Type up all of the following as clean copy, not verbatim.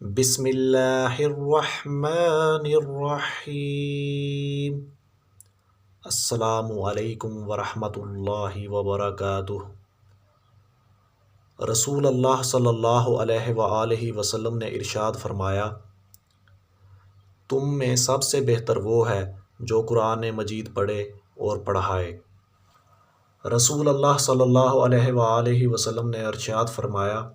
بسم اللہ الرحمن الرحیم۔ السلام علیکم ورحمۃ اللہ وبرکاتہ۔ رسول اللہ صلی اللہ علیہ وآلہ وسلم نے ارشاد فرمایا، تم میں سب سے بہتر وہ ہے جو قرآن مجید پڑھے اور پڑھائے۔ رسول اللہ صلی اللہ علیہ وآلہ وسلم نے ارشاد فرمایا،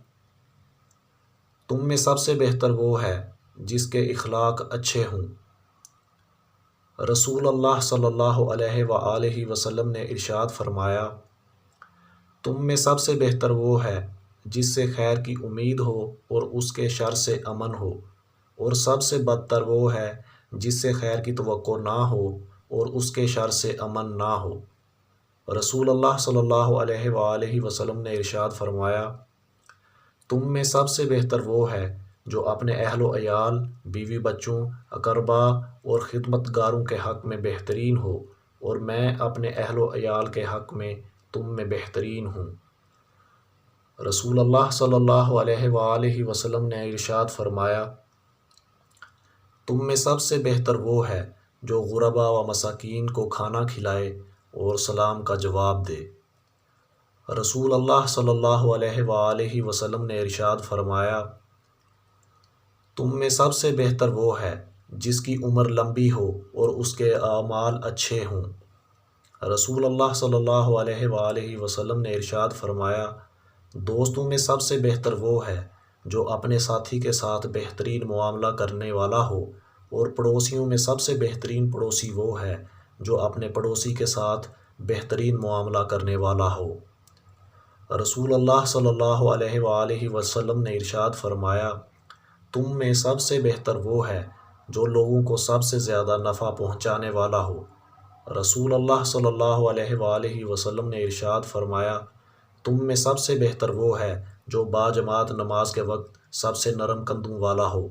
تم میں سب سے بہتر وہ ہے جس کے اخلاق اچھے ہوں۔ رسول اللہ صلی اللہ علیہ وآلہ وسلم نے ارشاد فرمایا، تم میں سب سے بہتر وہ ہے جس سے خیر کی امید ہو اور اس کے شر سے امن ہو، اور سب سے بدتر وہ ہے جس سے خیر کی توقع نہ ہو اور اس کے شر سے امن نہ ہو۔ رسول اللہ صلی اللہ علیہ وآلہ وسلم نے ارشاد فرمایا، تم میں سب سے بہتر وہ ہے جو اپنے اہل و عیال، بیوی بچوں، اقربا اور خدمت گاروں کے حق میں بہترین ہو، اور میں اپنے اہل و عیال کے حق میں تم میں بہترین ہوں۔ رسول اللہ صلی اللہ علیہ وآلہ وسلم نے ارشاد فرمایا، تم میں سب سے بہتر وہ ہے جو غربا و مساکین کو کھانا کھلائے اور سلام کا جواب دے۔ رسول اللہ صلی اللہ علیہ وآلہ وسلم نے ارشاد فرمایا، تم میں سب سے بہتر وہ ہے جس کی عمر لمبی ہو اور اس کے اعمال اچھے ہوں۔ رسول اللہ صلی اللہ علیہ وآلہ وسلم نے ارشاد فرمایا، دوستوں میں سب سے بہتر وہ ہے جو اپنے ساتھی کے ساتھ بہترین معاملہ کرنے والا ہو، اور پڑوسیوں میں سب سے بہترین پڑوسی وہ ہے جو اپنے پڑوسی کے ساتھ بہترین معاملہ کرنے والا ہو۔ رسول اللہ صلی اللہ علیہ وآلہ وسلم نے ارشاد فرمایا، تم میں سب سے بہتر وہ ہے جو لوگوں کو سب سے زیادہ نفع پہنچانے والا ہو۔ رسول اللہ صلی اللہ علیہ وآلہ وسلم نے ارشاد فرمایا، تم میں سب سے بہتر وہ ہے جو باجماعت نماز کے وقت سب سے نرم کندھوں والا ہو۔